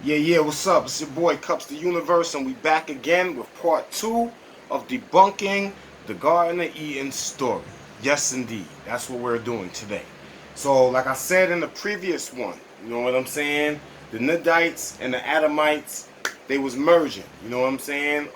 Yeah, what's up? It's your boy Kupz the Universe, and we back again with part 2 of debunking the Garden of Eden story. Yes, indeed. That's what we're doing today. So, like I said in the previous one, you know what I'm saying? The Nadites and the Adamites, they was merging, you know what I'm saying?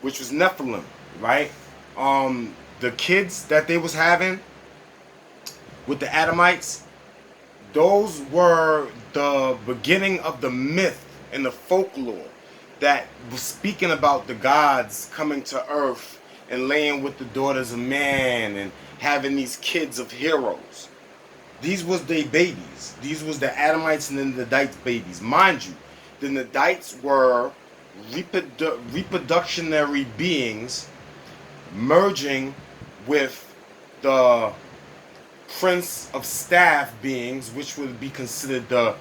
Which was Nephilim, right? The kids that they was having with the Adamites, those were the beginning of the myth and the folklore that was speaking about the gods coming to earth and laying with the daughters of man and having these kids of heroes. These was their babies. These was the Adamites and the Nadites babies. Mind you, the Nadites were reproductionary beings merging with the Prince of Staff beings, which would be considered the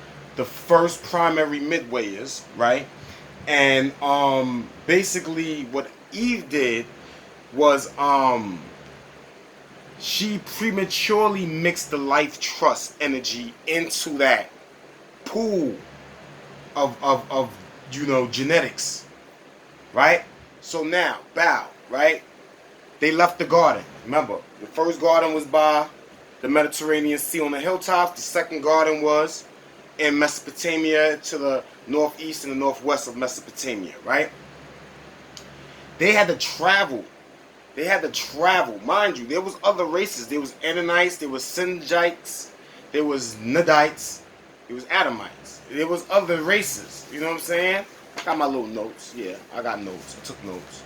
first primary midwayers, right? And basically what Eve did was she prematurely mixed the life trust energy into that pool of genetics, right? So now, bow, right? They left the garden. Remember, the first garden was by the Mediterranean Sea on the hilltops. The second garden was in Mesopotamia to the northeast and the northwest of Mesopotamia, right? They had to travel. They had to travel. Mind you, there was other races. There was Ananites, there was Sinjites, there was Nadites, there was Adamites. There was other races. You know what I'm saying? I got my little notes. Yeah, I got notes. I took notes.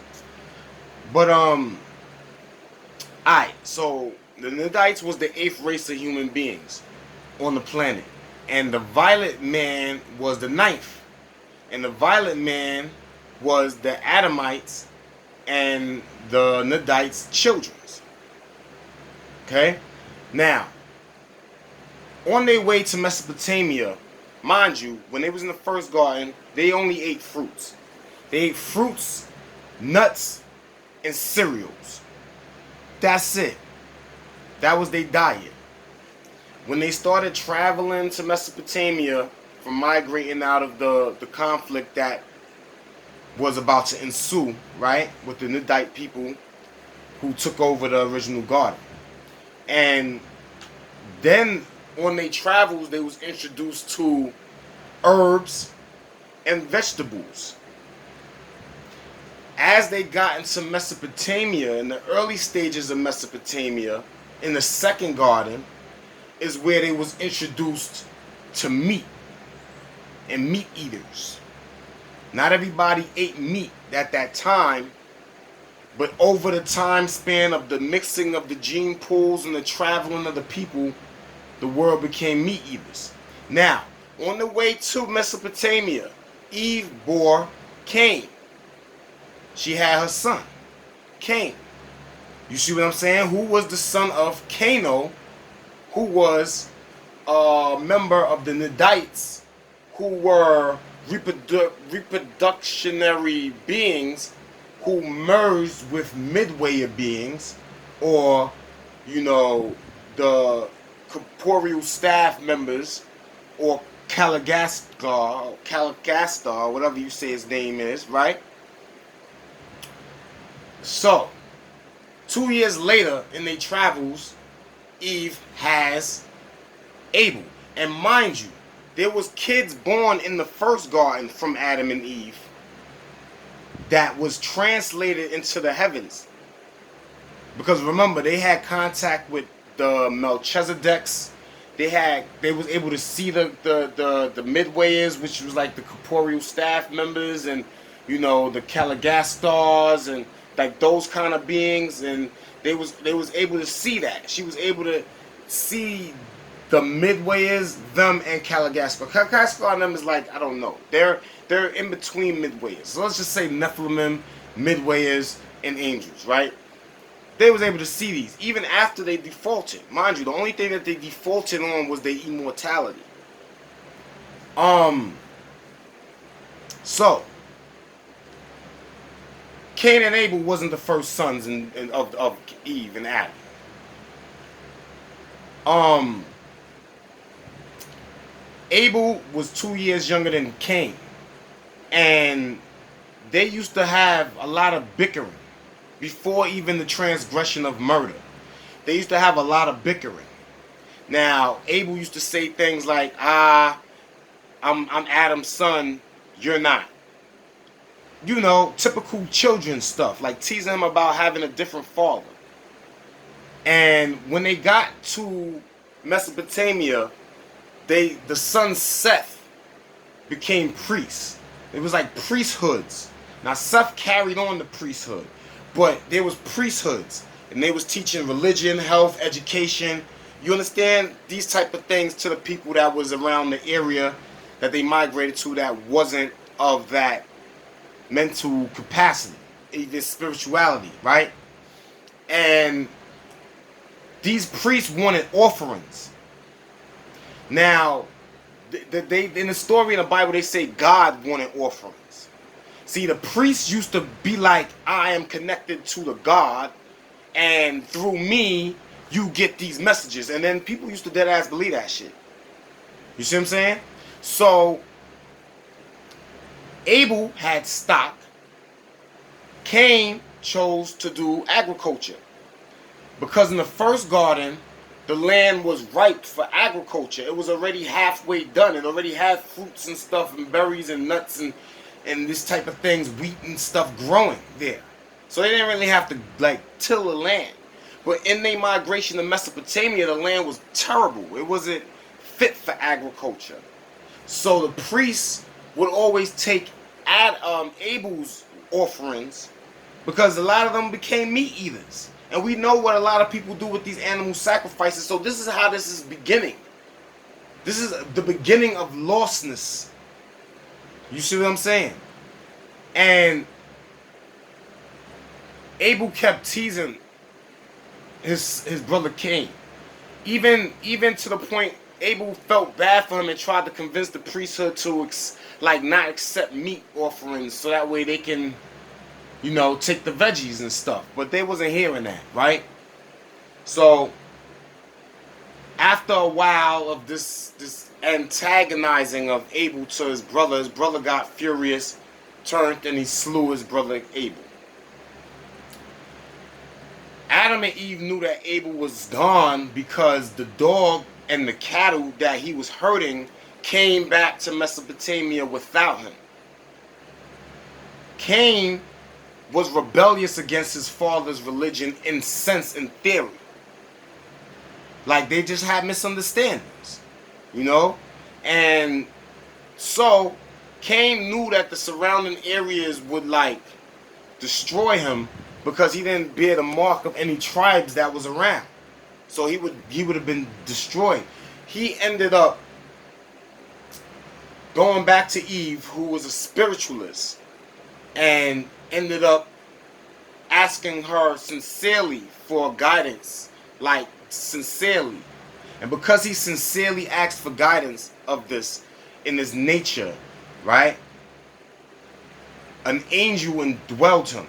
But alright, so the Nadites was the 8th race of human beings on the planet. And the violet man was the 9th. And the violet man was the Adamites and the Nadites' children. Okay? Now, on their way to Mesopotamia, mind you, when they was in the first garden, they only ate fruits. They ate fruits, nuts, and cereals. That's it. That was their diet. When they started traveling to Mesopotamia from migrating out of the conflict that was about to ensue, right, with the Nadite people who took over the original garden. And then on their travels, they was introduced to herbs and vegetables. As they got into Mesopotamia, in the early stages of Mesopotamia, in the second garden, is where they was introduced to meat and meat eaters. Not everybody ate meat at that time, but over the time span of the mixing of the gene pools and the traveling of the people, the world became meat eaters. Now, on the way to Mesopotamia, Eve bore Cain. She had her son, Cain. You see what I'm saying? Who was the son of Cano, who was a member of the Nadites, who were reproductionary beings who merged with midwayer beings, or, the corporeal staff members, or Caligastar, whatever you say his name is, right? So, 2 years later, in their travels, Eve has Abel. And mind you, there was kids born in the first garden from Adam and Eve that was translated into the heavens. Because remember, they had contact with the Melchizedeks. They was able to see the midwayers, which was like the corporeal staff members, and the Caligastars and like those kind of beings, and they was able to see that. She was able to see the midwayers, them and Caligastar. Caligastar and them is like, I don't know. They're in between midwayers. So let's just say Nephilim, midwayers, and angels, right? They was able to see these even after they defaulted. Mind you, the only thing that they defaulted on was their immortality. So Cain and Abel wasn't the first sons of Eve and Adam. Abel was 2 years younger than Cain. And they used to have a lot of bickering before even the transgression of murder. They used to have a lot of bickering. Now, Abel used to say things like, I'm Adam's son, you're not. You know, typical children stuff, like teasing him about having a different father. And when they got to Mesopotamia, the son Seth became priests. It was like priesthoods. Now Seth carried on the priesthood, but there was priesthoods, and they was teaching religion, health, education. You understand, these type of things to the people that was around the area that they migrated to that wasn't of that mental capacity, even spirituality, right? And these priests wanted offerings. Now, they in the story in the Bible, they say God wanted offerings. See, the priests used to be like, I am connected to the God, and through me, you get these messages. And then people used to dead ass believe that shit. You see what I'm saying? So, Abel had stock. Cain chose to do agriculture. Because in the first garden, the land was ripe for agriculture. It was already halfway done. It already had fruits and stuff and berries and nuts and this type of things, wheat and stuff growing there. So they didn't really have to like till the land. But in their migration to Mesopotamia, the land was terrible. It wasn't fit for agriculture. So the priests would always take Abel's offerings because a lot of them became meat eaters. And we know what a lot of people do with these animal sacrifices. So this is how this is beginning. This is the beginning of lostness. You see what I'm saying? And Abel kept teasing his brother Cain. Even to the point Abel felt bad for him and tried to convince the priesthood to not accept meat offerings so that way they can, you know, take the veggies and stuff. But they wasn't hearing that, right? So after a while of this antagonizing of Abel to his brother got furious, turned, and he slew his brother Abel. Adam and Eve knew that Abel was gone because the dog and the cattle that he was herding came back to Mesopotamia without him. Cain was rebellious against his father's religion in sense and theory. Like they just had misunderstandings, you know? And so Cain knew that the surrounding areas would like destroy him because he didn't bear the mark of any tribes that was around. So he would have been destroyed. He ended up going back to Eve, who was a spiritualist, and ended up asking her sincerely for guidance, like sincerely. And because he sincerely asked for guidance of this in his nature, right? An angel indwelt him.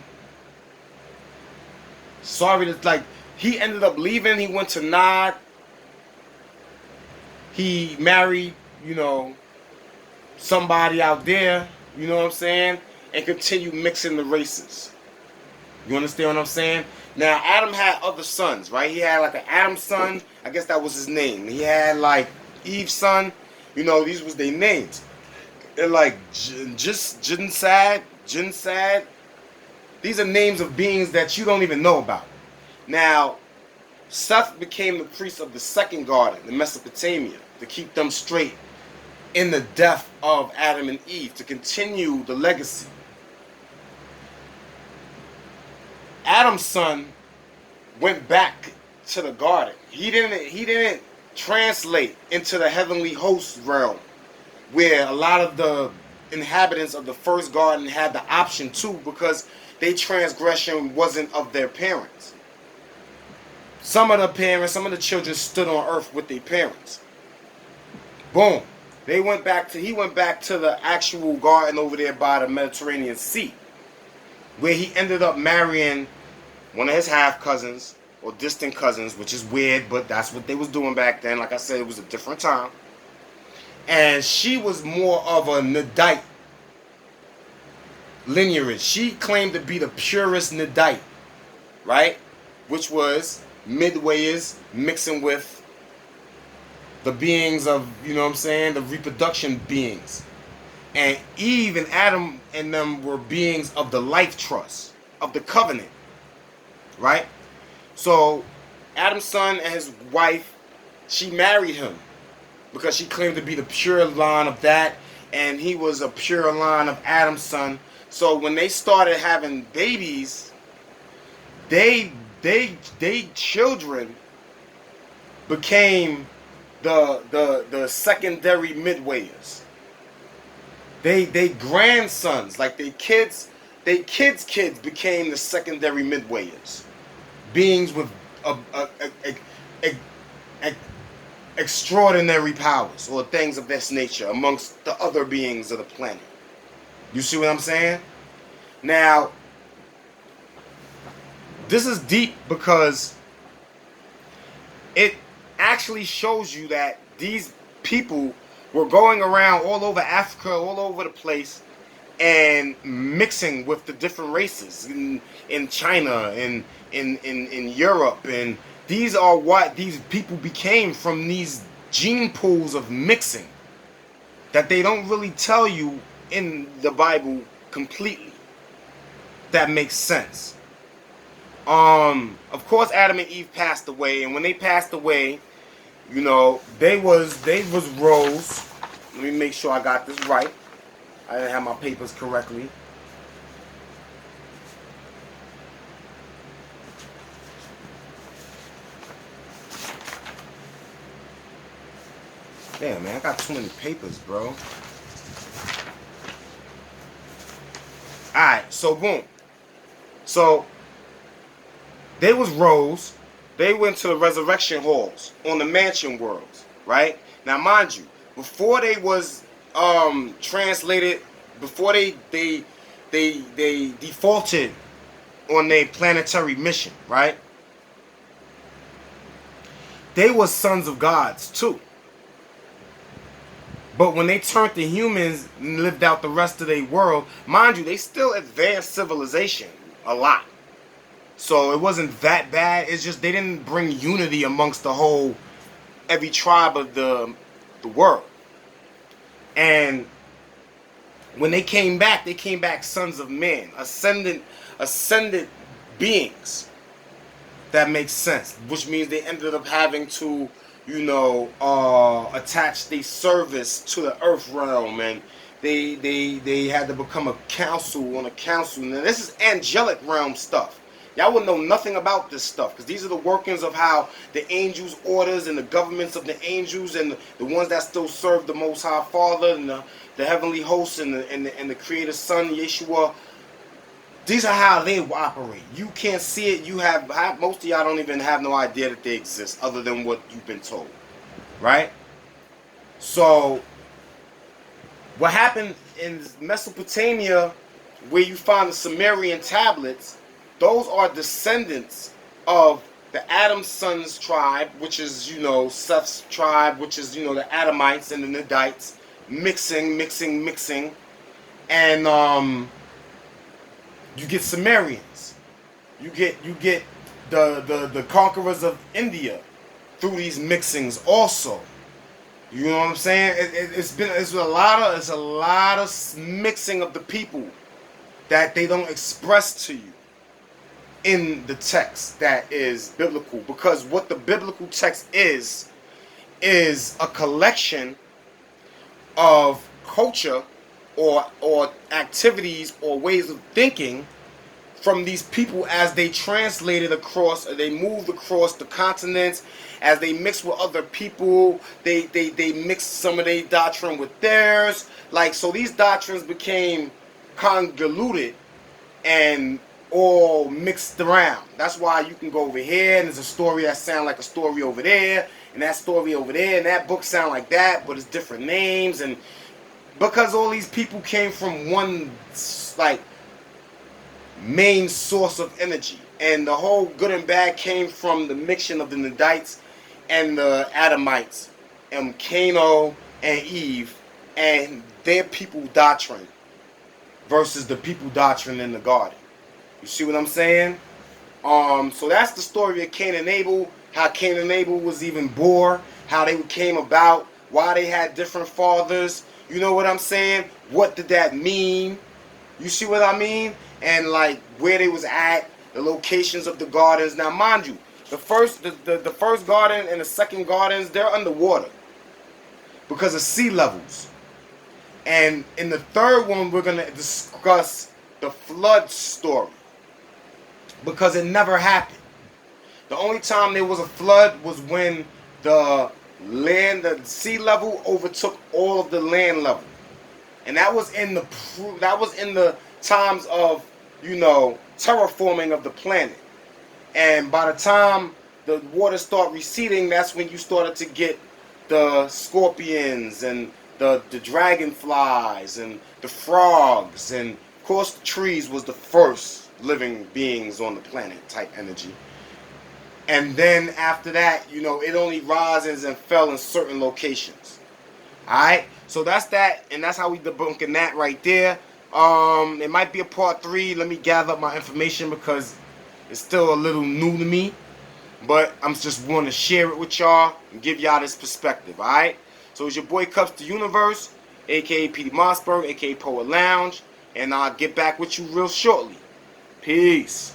Sorry to like, he ended up leaving. He went to Nod. He married, you know, somebody out there, you know what I'm saying? And continued mixing the races. You understand what I'm saying? Now, Adam had other sons, right? He had like an Adam son. I guess that was his name. He had like Eve's son. You know, these was their names. They're like Jinsad. These are names of beings that you don't even know about. Now, Seth became the priest of the second garden, the Mesopotamia, to keep them straight in the death of Adam and Eve, to continue the legacy. Adam's son went back to the garden. He didn't translate into the heavenly host realm, where a lot of the inhabitants of the first garden had the option to, because their transgression wasn't of their parents. Some of the children stood on earth with their parents. Boom. He went back to the actual garden over there by the Mediterranean Sea, where he ended up marrying one of his half cousins or distant cousins, which is weird, but that's what they was doing back then. Like I said, it was a different time. And she was more of a Nadite lineage. She claimed to be the purest Nadite, right? Which was midwayers mixing with the beings of, you know what I'm saying, the reproduction beings. And Eve and Adam and them were beings of the life trust, of the covenant, right? So Adam's son and his wife, she married him because she claimed to be the pure line of that, and he was a pure line of Adam's son. So when they started having babies, they children became the secondary midwayers. They grandsons, like they kids became the secondary midwayers, beings with extraordinary powers or things of this nature amongst the other beings of the planet. You see what I'm saying? Now, this is deep because it actually shows you that these people were going around all over Africa, all over the place, and mixing with the different races in China and in Europe. And these are what these people became from these gene pools of mixing that they don't really tell you in the Bible completely. That makes sense. Of course, Adam and Eve passed away, and when they passed away, you know, they was rose. Let me make sure I got this right. I didn't have my papers correctly. Damn, man, I got too many papers, bro. Alright, so boom. So they was rose. They went to the resurrection halls on the mansion worlds, right? Now, mind you, before they was translated, before they defaulted on their planetary mission, right? They was sons of gods too. But when they turned to humans and lived out the rest of their world, mind you, they still advanced civilization a lot. So it wasn't that bad. It's just they didn't bring unity amongst the whole, every tribe of the world. And when they came back sons of men, ascendant beings. That makes sense. Which means they ended up having to, you know, attach their service to the earth realm, and they had to become a council on a council. Now this is angelic realm stuff. Y'all wouldn't know nothing about this stuff because these are the workings of how the angels' orders and the governments of the angels and the ones that still serve the Most High Father and the heavenly hosts and the Creator Son, Yeshua. These are how they operate. You can't see it. You have most of y'all don't even have no idea that they exist other than what you've been told, right? So what happened in Mesopotamia, where you find the Sumerian tablets, those are descendants of the Adam's sons tribe, which is, you know, Seth's tribe, which is, you know, the Adamites and the Nadites, mixing, and you get Sumerians, you get the conquerors of India through these mixings also. You know what I'm saying? It's a lot of mixing of the people that they don't express to you in the text that is biblical, because what the biblical text is a collection of culture or activities or ways of thinking from these people as they translated across, or they moved across the continents, as they mixed with other people, they mixed some of their doctrine with theirs. Like, so these doctrines became convoluted and all mixed around. That's why you can go over here and there's a story that sounds like a story over there, and that story over there, and that book sound like that, but it's different names. And because all these people came from one, like, main source of energy, and the whole good and bad came from the mixture of the Nadites and the Adamites, and Kano and Eve and their people doctrine versus the people doctrine in the garden. You see what I'm saying? So that's the story of Cain and Abel, how Cain and Abel was even born, how they came about, why they had different fathers. You know what I'm saying? What did that mean? You see what I mean? And like where they was at, the locations of the gardens. Now mind you, the first garden and the second gardens, they're underwater because of sea levels. And in the third one, we're going to discuss the flood story because it never happened. The only time there was a flood was when the sea level overtook all of the land level. And that was in the times of, terraforming of the planet. And by the time the water started receding, that's when you started to get the scorpions and the dragonflies and the frogs, and of course the trees was the first living beings on the planet type energy. And then after that, it only rises and fell in certain locations. Alright, so that's that, and that's how we debunking that right there. It might be a part 3. Let me gather up my information because it's still a little new to me. But I'm just want to share it with y'all and give y'all this perspective, alright? So it's your boy Kupz the Universe, aka Petey Mosberg, aka Poet Lounge, and I'll get back with you real shortly. Peace.